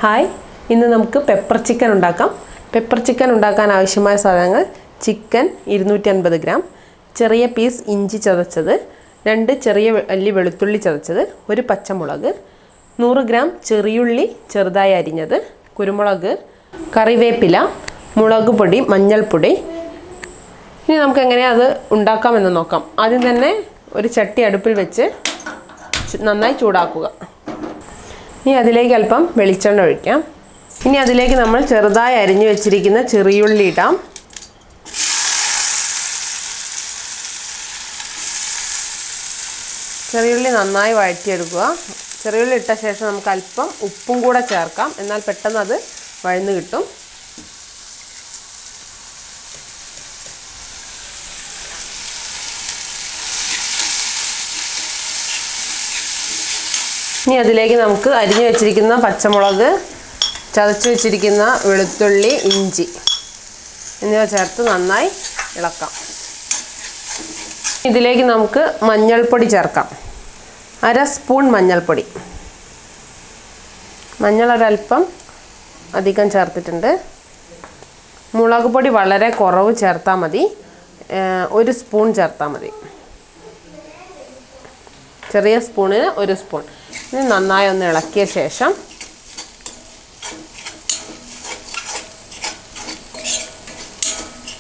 Hi, ഇന്ന് നമുക്ക് pepper chicken ഉണ്ടാക്കാം. പെപ്പർ ചിക്കൻ ഉണ്ടാക്കാൻ ആവശ്യമായ സാധനങ്ങൾ: ചിക്കൻ 250 ഗ്രാം, ചെറിയ പീസ് ഇഞ്ചി ചതച്ചത്, 2 ചെറിയ അല്ലി വെളുത്തുള്ളി ചതച്ചത്, 1 പച്ചമുളക്, 100 ഗ്രാം ചെറിയുള്ളി ചെറുതായി അരിഞ്ഞത്, കുരുമുളക്, കറിവേപ്പില, മുളക് പൊടി, മഞ്ഞൾപ്പൊടി. ഇനി നമുക്ക് എങ്ങനെയാണ് അത് ഉണ്ടാക്കാമെന്ന് നോക്കാം. ആദ്യം തന്നെ ഒരു ചട്ടി അടുപ്പിൽ വെച്ച് നന്നായി ചൂടാക്കുക. ഇനി അതിലേക്ക് അല്പം വെളിച്ചെണ്ണ ഒഴിക്കാം. ഇനി അതിലേക്ക് നമ്മൾ ചെറുതായി അരിഞ്ഞു വെച്ചിരിക്കുന്ന ചെറിയുള്ളി ഇടാം. ചെറിയുള്ളി നന്നായി വഴറ്റിയെടുക്കുക. ചെറിയുള്ളി ഇട്ട ശേഷം നമുക്ക് അല്പം ഉപ്പും കൂടെ ചേർക്കാം, എന്നാൽ പെട്ടെന്ന് അത് വഴന്ന് കിട്ടും. ഇനി അതിലേക്ക് നമുക്ക് അരിഞ്ഞു വെച്ചിരിക്കുന്ന പച്ചമുളക്, ചതച്ച് വെച്ചിരിക്കുന്ന വെളുത്തുള്ളി, ഇഞ്ചി എന്നിവ ചേർത്ത് നന്നായി ഇളക്കാം. ഇതിലേക്ക് നമുക്ക് മഞ്ഞൾപ്പൊടി ചേർക്കാം. 1/2 സ്പൂൺ മഞ്ഞൾപ്പൊടി. മഞ്ഞൾ ഒരല്പം അധികം ചേർത്തിട്ടുണ്ട്. മുളക് പൊടി വളരെ കുറവ് ചേർത്താൽ മതി, 1 സ്പൂൺ ചേർത്താൽ മതി. ചെറിയ സ്പൂണിന് 1 സ്പൂൺ. ഇത് നന്നായി ഒന്ന് ഇളക്കിയ ശേഷം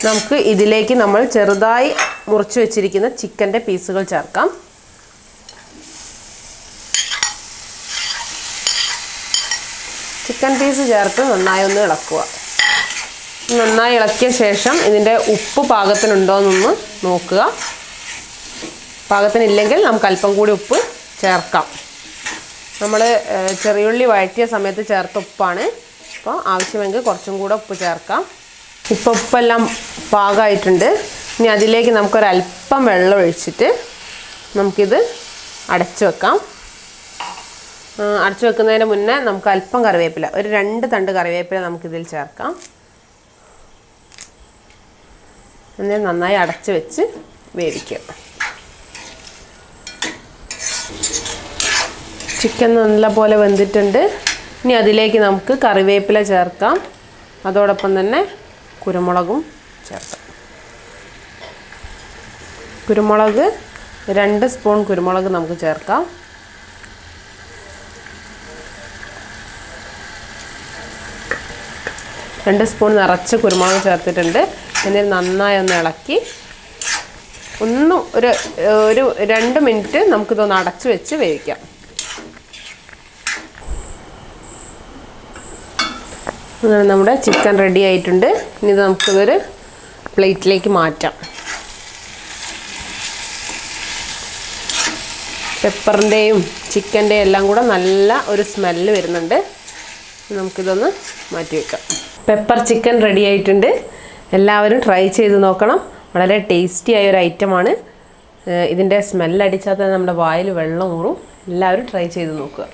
നമുക്ക് ഇതിലേക്ക് നമ്മൾ ചെറുതായി മുറിച്ച് വെച്ചിരിക്കുന്ന ചിക്കൻ്റെ പീസുകൾ ചേർക്കാം. ചിക്കൻ പീസ് ചേർത്ത് നന്നായി ഒന്ന് ഇളക്കുക. നന്നായി ഇളക്കിയ ശേഷം ഇതിൻ്റെ ഉപ്പ് പാകത്തിനുണ്ടോയെന്നൊന്ന് നോക്കുക. പാകത്തിനില്ലെങ്കിൽ നമുക്ക് അല്പം കൂടി ഉപ്പ് ചേർക്കാം. നമ്മൾ ചെറിയുള്ളി വഴറ്റിയ സമയത്ത് ചേർത്ത ഉപ്പാണ്. അപ്പോൾ ആവശ്യമെങ്കിൽ കുറച്ചും കൂടെ ഉപ്പ് ചേർക്കാം. ഇപ്പോൾ ഉപ്പെല്ലാം പാകമായിട്ടുണ്ട്. ഇനി അതിലേക്ക് നമുക്കൊരല്പം വെള്ളം ഒഴിച്ചിട്ട് നമുക്കിത് അടച്ചു വെക്കാം. അടച്ചു വെക്കുന്നതിന് മുന്നേ നമുക്ക് അല്പം കറിവേപ്പില, ഒരു 2 തണ്ട് കറിവേപ്പില നമുക്കിതിൽ ചേർക്കാം. എന്നിട്ട് നന്നായി അടച്ചു വെച്ച് വേവിക്കുക. ചിക്കൻ നല്ലപോലെ വെന്തിട്ടുണ്ട്. ഇനി അതിലേക്ക് നമുക്ക് കറിവേപ്പില ചേർക്കാം. അതോടൊപ്പം തന്നെ കുരുമുളകും ചേർക്കാം. കുരുമുളക് 2 സ്പൂൺ കുരുമുളക് നമുക്ക് ചേർക്കാം. രണ്ട് സ്പൂൺ നിറച്ച് കുരുമുളക് ചേർത്തിട്ടുണ്ട്. എന്നിട്ട് നന്നായി ഒന്ന് ഇളക്കി ഒരു 2 മിനിറ്റ് നമുക്കിതൊന്ന് അടച്ചു വെച്ച് വേവിക്കാം. നമ്മുടെ ചിക്കൻ റെഡി ആയിട്ടുണ്ട്. ഇനി ഇത് നമുക്കിതൊരു പ്ലേറ്റിലേക്ക് മാറ്റാം. പെപ്പറിൻ്റെയും ചിക്കൻ്റെയും എല്ലാം കൂടെ നല്ല ഒരു സ്മെല്ല് വരുന്നുണ്ട്. നമുക്കിതൊന്ന് മാറ്റി വെക്കാം. പെപ്പർ ചിക്കൻ റെഡി ആയിട്ടുണ്ട്. എല്ലാവരും ട്രൈ ചെയ്ത് നോക്കണം. വളരെ ടേസ്റ്റി ആയ ഒരു ഐറ്റമാണ്. ഇതിൻ്റെ സ്മെല്ലടിച്ചാൽ തന്നെ നമ്മുടെ വായിൽ വെള്ളം ഊറും. എല്ലാവരും ട്രൈ ചെയ്ത് നോക്കുക.